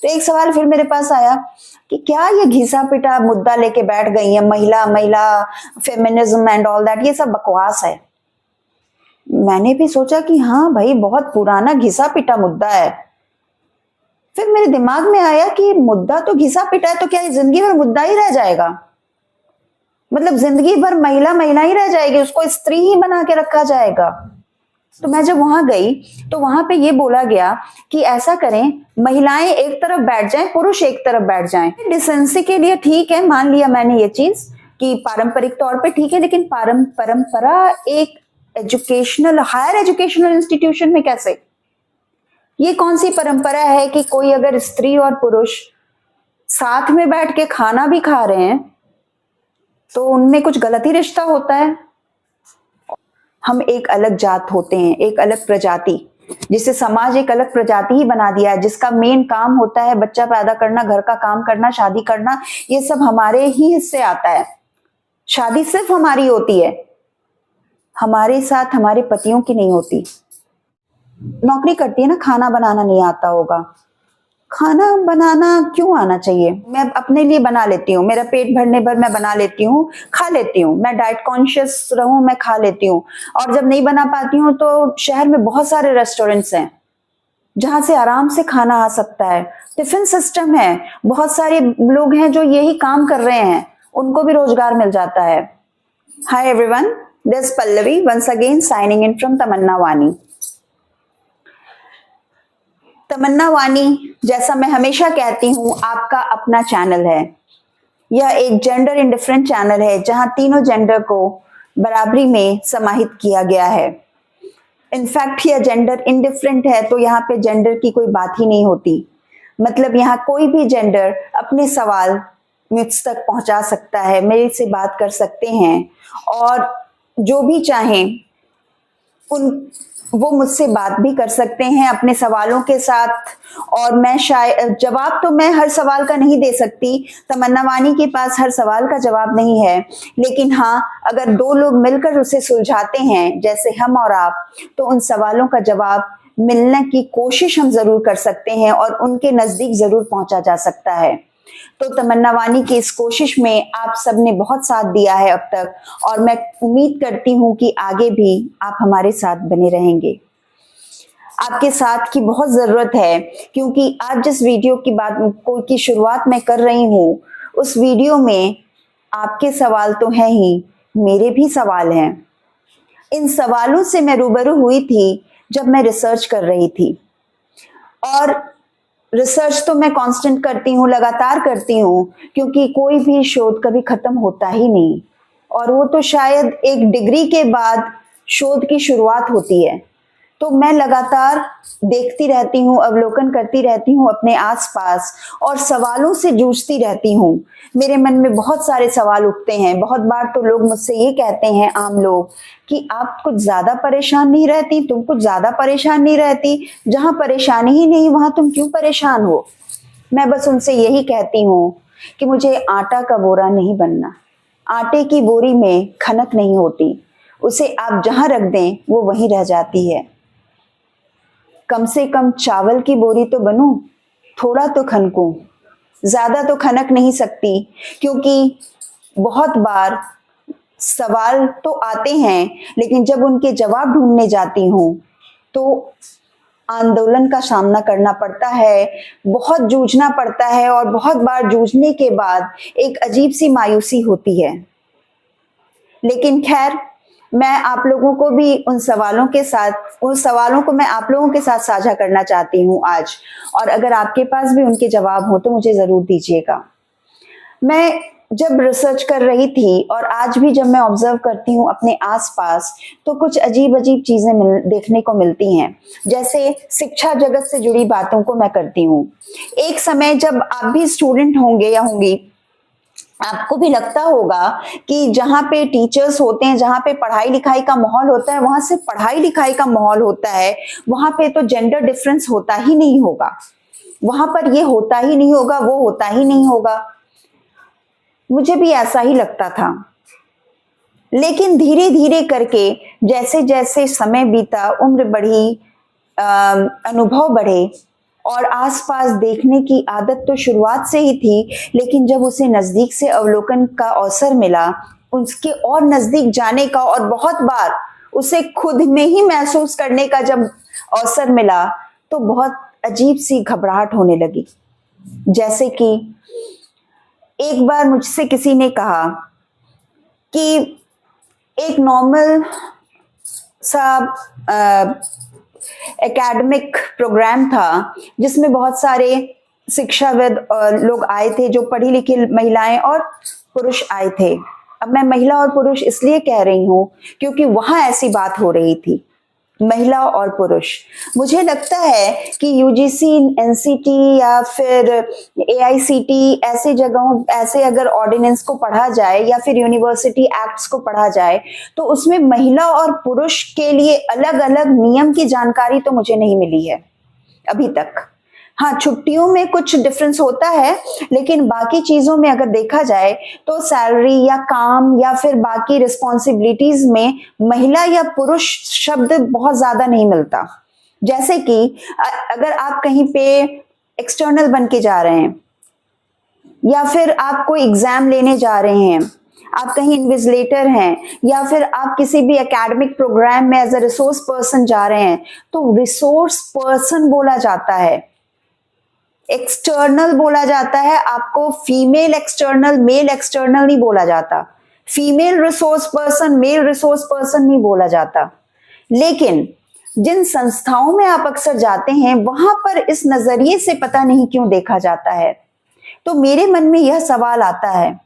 तो एक सवाल फिर मेरे पास आया कि क्या ये घिसा पिटा मुद्दा लेके बैठ गई है, महिला महिला फेमिनिज्म एंड ऑल दैट, ये सब बकवास है। मैंने भी सोचा कि हाँ भाई, बहुत पुराना घिसा पिटा मुद्दा है। फिर मेरे दिमाग में आया कि मुद्दा तो घिसा पिटा है, तो क्या ये जिंदगी भर मुद्दा ही रह जाएगा? मतलब जिंदगी भर महिला महिला ही रह जाएगी, उसको स्त्री ही बना के रखा जाएगा? तो मैं जब वहां गई तो वहां पे ये बोला गया कि ऐसा करें, महिलाएं एक तरफ बैठ जाएं, पुरुष एक तरफ बैठ जाएं। डिसेंसी के लिए ठीक है, मान लिया मैंने ये चीज कि पारंपरिक तौर पे ठीक है, लेकिन परंपरा एक एजुकेशनल, हायर एजुकेशनल इंस्टीट्यूशन में कैसे? ये कौन सी परंपरा है कि कोई अगर स्त्री और पुरुष साथ में बैठ के खाना भी खा रहे हैं तो उनमें कुछ गलत ही रिश्ता होता है? हम एक अलग जात होते हैं, एक अलग प्रजाति, जिसे समाज एक अलग प्रजाति ही बना दिया है, जिसका मेन काम होता है बच्चा पैदा करना, घर का काम करना, शादी करना। ये सब हमारे ही हिस्से आता है। शादी सिर्फ हमारी होती है, हमारे साथ हमारे पतियों की नहीं होती। नौकरी करती है ना, खाना बनाना नहीं आता होगा। खाना बनाना क्यों आना चाहिए? मैं अपने लिए बना लेती हूँ, मेरा पेट भरने भर मैं बना लेती हूँ, खा लेती हूँ। मैं डाइट कॉन्शियस रहूं, मैं खा लेती हूँ। और जब नहीं बना पाती हूँ तो शहर में बहुत सारे रेस्टोरेंट्स हैं जहां से आराम से खाना आ सकता है। टिफिन सिस्टम है, बहुत सारे लोग हैं जो यही काम कर रहे हैं, उनको भी रोजगार मिल जाता है। Hi everyone, this Pallavi once again signing in from Tamanna Wani. Tamanna वानी, जैसा मैं हमेशा कहती हूँ, आपका अपना चैनल है। यह एक जेंडर इंडिफरेंट चैनल है जहां तीनों जेंडर को बराबरी में समाहित किया गया है। इनफैक्ट यह जेंडर इंडिफरेंट है, तो यहाँ पे जेंडर की कोई बात ही नहीं होती। मतलब यहाँ कोई भी जेंडर अपने सवाल मुझ तक पहुंचा सकता है, मेरे से बात कर सकते हैं, और जो भी चाहें वो मुझसे बात भी कर सकते हैं अपने सवालों के साथ। और मैं शायद जवाब तो मैं हर सवाल का नहीं दे सकती, तमन्ना वानी के पास हर सवाल का जवाब नहीं है, लेकिन हाँ, अगर दो लोग मिलकर उसे सुलझाते हैं जैसे हम और आप, तो उन सवालों का जवाब मिलने की कोशिश हम जरूर कर सकते हैं और उनके नजदीक जरूर पहुंचा जा सकता है। तो तमन्ना वानी की इस कोशिश में आप सबने बहुत साथ दिया है अब तक, और मैं उम्मीद करती हूँ कि आगे भी आप हमारे साथ बने रहेंगे। आपके साथ की बहुत जरूरत है, क्योंकि आज जिस वीडियो की शुरुआत मैं कर रही हूँ, उस वीडियो में आपके सवाल तो हैं ही, मेरे भी सवाल हैं। इन सवालों से मैं रूबरू हुई थी जब मैं रिसर्च कर रही थी, और रिसर्च तो मैं कांस्टेंट करती हूँ, लगातार करती हूँ, क्योंकि कोई भी शोध कभी खत्म होता ही नहीं, और वो तो शायद एक डिग्री के बाद शोध की शुरुआत होती है। तो मैं लगातार देखती रहती हूँ, अवलोकन करती रहती हूँ अपने आसपास, और सवालों से जूझती रहती हूँ। मेरे मन में बहुत सारे सवाल उठते हैं। बहुत बार तो लोग मुझसे ये कहते हैं, आम लोग, कि आप कुछ ज्यादा परेशान नहीं रहती, तुम कुछ ज्यादा परेशान नहीं रहती, जहां परेशानी ही नहीं वहां तुम क्यों परेशान हो? मैं बस उनसे यही कहती हूँ कि मुझे आटा का बोरा नहीं बनना। आटे की बोरी में खनक नहीं होती, उसे आप जहां रख दें वो वहीं रह जाती है। कम से कम चावल की बोरी तो बनूं, थोड़ा तो खनकूं, ज्यादा तो खनक नहीं सकती, क्योंकि बहुत बार सवाल तो आते हैं, लेकिन जब उनके जवाब ढूंढने जाती हूँ तो आंदोलन का सामना करना पड़ता है, बहुत जूझना पड़ता है, और बहुत बार जूझने के बाद एक अजीब सी मायूसी होती है। लेकिन खैर, मैं आप लोगों को भी उन सवालों को मैं आप लोगों के साथ साझा करना चाहती हूँ आज, और अगर आपके पास भी उनके जवाब हो तो मुझे जरूर दीजिएगा। मैं जब रिसर्च कर रही थी, और आज भी जब मैं ऑब्जर्व करती हूँ अपने आसपास, तो कुछ अजीब अजीब चीजें देखने को मिलती हैं। जैसे शिक्षा जगत से जुड़ी बातों को मैं करती हूँ। एक समय जब आप भी स्टूडेंट होंगे या होंगी, आपको भी लगता होगा कि जहाँ पे टीचर्स होते हैं, जहाँ पे पढ़ाई लिखाई का माहौल होता है, वहां से पढ़ाई लिखाई का माहौल होता है, वहां पे तो जेंडर डिफरेंस होता ही नहीं होगा, वहां पर ये होता ही नहीं होगा, वो होता ही नहीं होगा। मुझे भी ऐसा ही लगता था, लेकिन धीरे धीरे करके जैसे जैसे समय बीता, उम्र बढ़ी, अनुभव बढ़े, और आसपास देखने की आदत तो शुरुआत से ही थी, लेकिन जब उसे नजदीक से अवलोकन का अवसर मिला, उसके और नजदीक जाने का और बहुत बार उसे खुद में ही महसूस करने का जब अवसर मिला, तो बहुत अजीब सी घबराहट होने लगी। जैसे कि एक बार मुझसे किसी ने कहा कि एक नॉर्मल सा एकेडमिक प्रोग्राम था जिसमें बहुत सारे शिक्षाविद लोग आए थे, जो पढ़ी लिखी महिलाएं और पुरुष आए थे। अब मैं महिला और पुरुष इसलिए कह रही हूं क्योंकि वहां ऐसी बात हो रही थी, महिला और पुरुष। मुझे लगता है कि यूजीसी, एनसीटी या फिर एआईसीटी ऐसी जगहों, ऐसे अगर ऑर्डिनेंस को पढ़ा जाए या फिर यूनिवर्सिटी एक्ट्स को पढ़ा जाए, तो उसमें महिला और पुरुष के लिए अलग अलग नियम की जानकारी तो मुझे नहीं मिली है अभी तक। हाँ, छुट्टियों में कुछ डिफरेंस होता है, लेकिन बाकी चीजों में अगर देखा जाए तो सैलरी या काम या फिर बाकी रिस्पॉन्सिबिलिटीज में महिला या पुरुष शब्द बहुत ज्यादा नहीं मिलता। जैसे कि अगर आप कहीं पे एक्सटर्नल बन के जा रहे हैं, या फिर आप कोई एग्जाम लेने जा रहे हैं, आप कहीं इन्विजिलेटर हैं, या फिर आप किसी भी एकेडमिक प्रोग्राम में एज अ रिसोर्स पर्सन जा रहे हैं, तो रिसोर्स पर्सन बोला जाता है, एक्सटर्नल बोला जाता है। आपको फीमेल एक्सटर्नल, मेल एक्सटर्नल नहीं बोला जाता। Female resource person, male resource person नहीं बोला जाता। लेकिन जिन संस्थाओं में आप अक्सर जाते हैं, वहां पर इस नजरिए से पता नहीं क्यों देखा जाता है। तो मेरे मन में यह सवाल आता है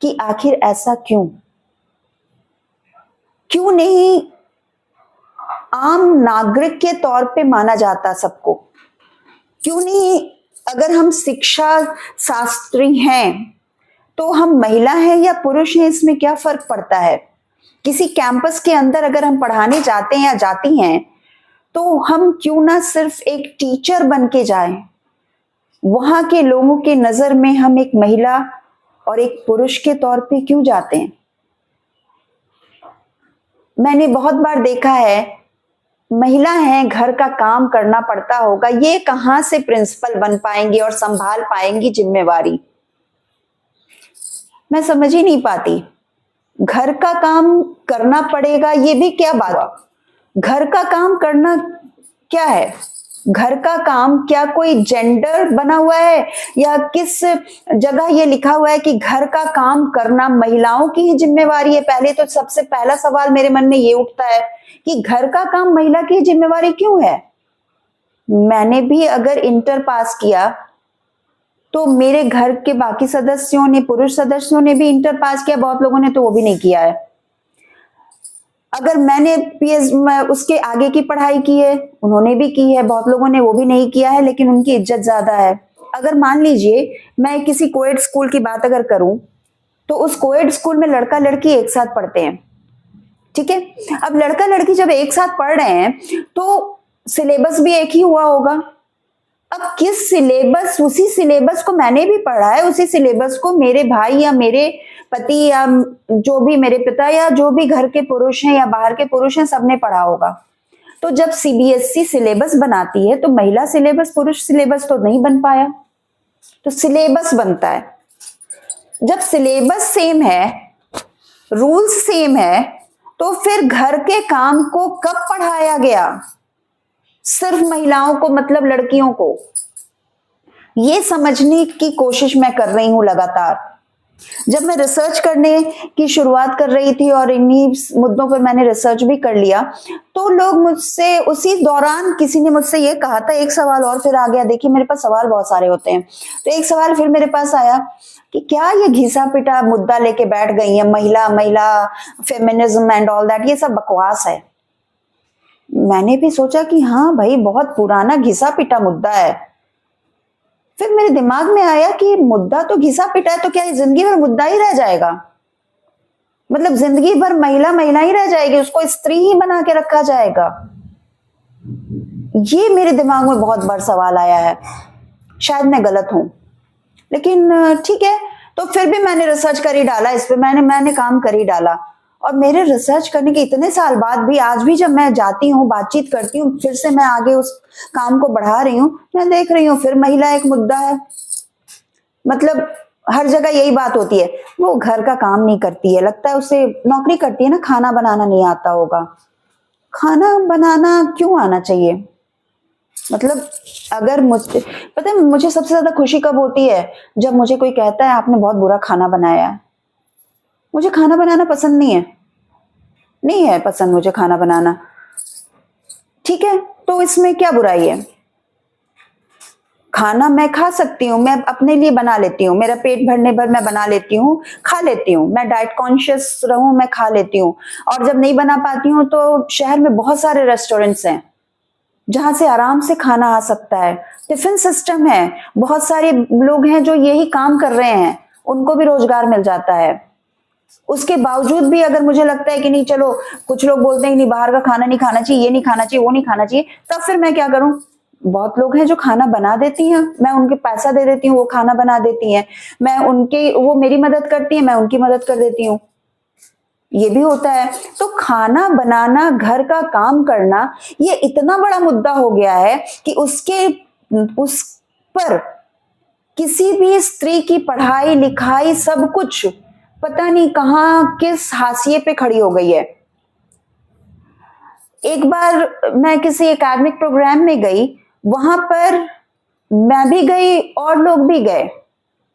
कि आखिर ऐसा क्यों? क्यों नहीं आम नागरिक के तौर पे माना जाता सबको? क्यों नहीं, अगर हम शिक्षा शास्त्री हैं तो हम महिला हैं या पुरुष हैं, इसमें क्या फर्क पड़ता है? किसी कैंपस के अंदर अगर हम पढ़ाने जाते हैं या जाती हैं, तो हम क्यों ना सिर्फ एक टीचर बन के जाएं? वहां के लोगों के नजर में हम एक महिला और एक पुरुष के तौर पे क्यों जाते हैं? मैंने बहुत बार देखा है, महिला हैं, घर का काम करना पड़ता होगा, ये कहां से प्रिंसिपल बन पाएंगी और संभाल पाएंगी जिम्मेवारी? मैं समझ ही नहीं पाती। घर का काम करना पड़ेगा, ये भी क्या बात? घर का काम करना क्या है? घर का काम क्या कोई जेंडर बना हुआ है, या किस जगह ये लिखा हुआ है कि घर का काम करना महिलाओं की ही जिम्मेवारी है? पहले तो सबसे पहला सवाल मेरे मन में ये उठता है कि घर का काम महिला की जिम्मेवारी क्यों है? मैंने भी अगर इंटर पास किया, तो मेरे घर के बाकी सदस्यों ने, पुरुष सदस्यों ने भी इंटर पास किया, बहुत लोगों ने तो वो भी नहीं किया है। अगर मैंने उसके आगे की पढ़ाई की है, उन्होंने भी की है, बहुत लोगों ने वो भी नहीं किया है, लेकिन उनकी इज्जत ज्यादा है। अगर मान लीजिए मैं किसी कोएड स्कूल की बात अगर करूं, तो उस कोएड स्कूल में लड़का लड़की एक साथ पढ़ते हैं, ठीक है? अब लड़का लड़की जब एक साथ पढ़ रहे हैं, तो सिलेबस भी एक ही हुआ होगा। अब किस सिलेबस, उसी सिलेबस को मैंने भी पढ़ा है, उसी सिलेबस को मेरे भाई या मेरे पति या जो भी मेरे पिता या जो भी घर के पुरुष हैं या बाहर के पुरुष हैं, सबने पढ़ा होगा। तो जब सीबीएसई सिलेबस बनाती है, तो महिला सिलेबस पुरुष सिलेबस तो नहीं बन पाया, तो सिलेबस बनता है। जब सिलेबस सेम है, रूल्स सेम है, तो फिर घर के काम को कब पढ़ाया गया? सिर्फ महिलाओं को, मतलब लड़कियों को? ये समझने की कोशिश मैं कर रही हूं लगातार। जब मैं रिसर्च करने की शुरुआत कर रही थी और इन्हीं मुद्दों पर मैंने रिसर्च भी कर लिया, तो लोग मुझसे, उसी दौरान किसी ने मुझसे ये कहा था, एक सवाल और फिर आ गया। देखिए, मेरे पास सवाल बहुत सारे होते हैं, तो एक सवाल फिर मेरे पास आया कि क्या ये घिसा पिटा मुद्दा लेके बैठ गई है, महिला महिला फेमिनिज्म एंड ऑल दैट, ये सब बकवास है। मैंने भी सोचा कि हाँ भाई, बहुत पुराना घिसा पिटा मुद्दा है। फिर मेरे दिमाग में आया कि मुद्दा तो घिसा पिटा है, तो क्या ये जिंदगी भर मुद्दा ही रह जाएगा? मतलब जिंदगी भर महिला महिला ही रह जाएगी, उसको स्त्री ही बना के रखा जाएगा? ये मेरे दिमाग में बहुत बड़ा सवाल आया है। शायद मैं गलत हूं, लेकिन ठीक है। तो फिर भी मैंने रिसर्च कर ही डाला इस पे, मैंने काम कर ही डाला। और मेरे रिसर्च करने के इतने साल बाद भी आज भी जब मैं जाती हूँ, बातचीत करती हूँ, फिर से मैं आगे उस काम को बढ़ा रही हूँ, मैं देख रही हूँ फिर महिला एक मुद्दा है। मतलब हर जगह यही बात होती है, वो घर का काम नहीं करती है, लगता है उसे नौकरी करती है ना, खाना बनाना नहीं आता होगा। खाना बनाना क्यों आना चाहिए? मतलब अगर मुझे पता है, मुझे सबसे ज्यादा खुशी कब होती है, जब मुझे कोई कहता है आपने बहुत बुरा खाना बनाया है। मुझे खाना बनाना पसंद नहीं है, नहीं है पसंद मुझे खाना बनाना। ठीक है, तो इसमें क्या बुराई है? खाना मैं खा सकती हूँ, मैं अपने लिए बना लेती हूँ, मेरा पेट भरने भर मैं बना लेती हूँ, खा लेती हूँ, मैं डाइट कॉन्शियस रहूं, मैं खा लेती हूँ। और जब नहीं बना पाती हूँ तो शहर में बहुत सारे रेस्टोरेंट्स हैं जहां से आराम से खाना आ सकता है, टिफिन सिस्टम है, बहुत सारे लोग हैं जो यही काम कर रहे हैं, उनको भी रोजगार मिल जाता है। उसके बावजूद भी अगर मुझे लगता है कि नहीं, चलो कुछ लोग बोलते हैं कि नहीं बाहर का खाना नहीं खाना चाहिए, ये नहीं खाना चाहिए, वो नहीं खाना चाहिए, तब फिर मैं क्या करूं? बहुत लोग हैं जो खाना बना देती हैं, मैं उनके पैसा दे देती हूँ, वो खाना बना देती हैं, मैं उनके, वो मेरी मदद करती है, मैं उनकी मदद कर देती हूँ, ये भी होता है। तो खाना बनाना, घर का काम करना, ये इतना बड़ा मुद्दा हो गया है कि उस पर किसी भी स्त्री की पढ़ाई लिखाई सब कुछ पता नहीं कहां किस हाशिए पे खड़ी हो गई है। एक बार मैं किसी एकेडमिक प्रोग्राम में गई, वहां पर मैं भी गई और लोग भी गए,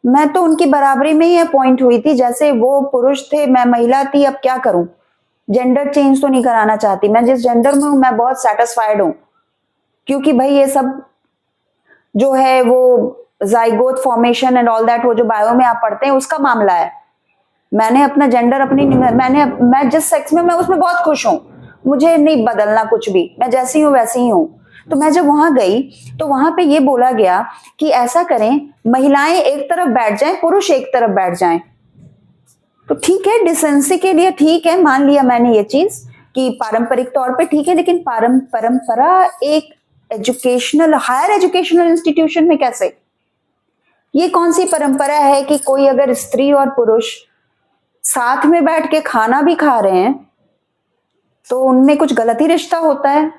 मैं तो उनकी बराबरी में ही अपॉइंट हुई थी, जैसे वो पुरुष थे मैं महिला थी। अब क्या करूं, जेंडर चेंज तो नहीं कराना चाहती, मैं जिस जेंडर में हूं मैं बहुत सेटिस्फाइड हूं, क्योंकि भाई ये सब जो है वो zygote formation and all that, वो जो बायो में आप पढ़ते हैं उसका मामला है। मैंने अपना जेंडर मैं जिस सेक्स में मैं उसमें बहुत खुश हूं, मुझे नहीं बदलना कुछ भी, मैं जैसी हूं वैसी ही हूं। तो मैं जब वहां गई तो वहां पे ये बोला गया कि ऐसा करें, महिलाएं एक तरफ बैठ जाएं, पुरुष एक तरफ बैठ जाएं। तो ठीक है, डिसेंसी के लिए ठीक है, मान लिया मैंने ये चीज कि पारंपरिक तौर पे ठीक है, लेकिन परंपरा एक एजुकेशनल, हायर एजुकेशनल इंस्टीट्यूशन में कैसे? ये कौन सी परंपरा है कि कोई अगर स्त्री और पुरुष साथ में बैठ के खाना भी खा रहे हैं तो उनमें कुछ गलत ही रिश्ता होता है?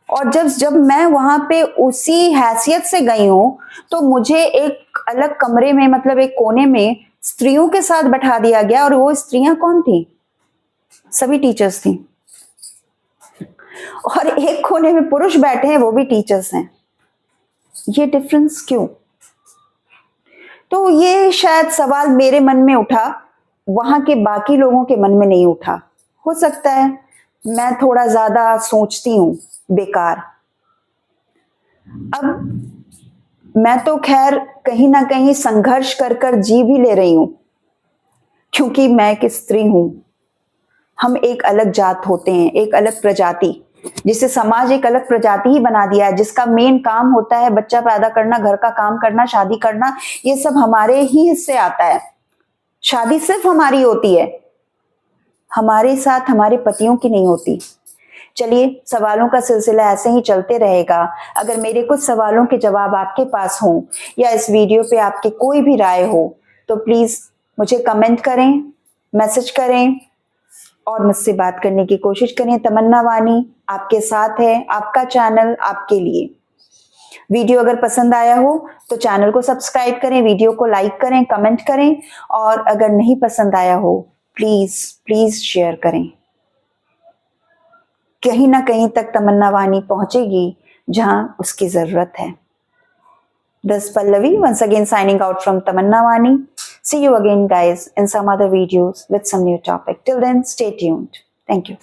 और जब मैं वहां पे उसी हैसियत से गई हूं तो मुझे एक अलग कमरे में, मतलब एक कोने में स्त्रियों के साथ बैठा दिया गया, और वो स्त्रियां कौन थी? सभी टीचर्स थी। और एक कोने में पुरुष बैठे हैं, वो भी टीचर्स हैं। ये डिफरेंस क्यों? तो ये शायद सवाल मेरे मन में उठा, वहां के बाकी लोगों के मन में नहीं उठा। हो सकता है मैं थोड़ा ज्यादा सोचती हूं बेकार। अब मैं तो खैर कहीं ना कहीं संघर्ष कर कर जी भी ले रही हूं, क्योंकि मैं एक स्त्री हूं। हम एक अलग जात होते हैं, एक अलग प्रजाति, जिसे समाज एक अलग प्रजाति ही बना दिया है, जिसका मेन काम होता है बच्चा पैदा करना, घर का काम करना, शादी करना, ये सब हमारे ही हिस्से आता है। शादी सिर्फ हमारी होती है, हमारे साथ हमारे पतियों की नहीं होती। चलिए, सवालों का सिलसिला ऐसे ही चलते रहेगा। अगर मेरे कुछ सवालों के जवाब आपके पास हों या इस वीडियो पे आपकी कोई भी राय हो तो प्लीज मुझे कमेंट करें, मैसेज करें और मुझसे बात करने की कोशिश करें। तमन्ना वानी आपके साथ है, आपका चैनल आपके लिए। वीडियो अगर पसंद आया हो तो चैनल को सब्सक्राइब करें, वीडियो को लाइक करें, कमेंट करें, और अगर नहीं पसंद आया हो प्लीज प्लीज शेयर करें। कहीं ना कहीं तक तमन्ना वानी पहुंचेगी जहां उसकी जरूरत है। This Pallavi once again signing out from Tamanna Wani. See you again guys in some other videos with some new topic. Till then, stay tuned. Thank you.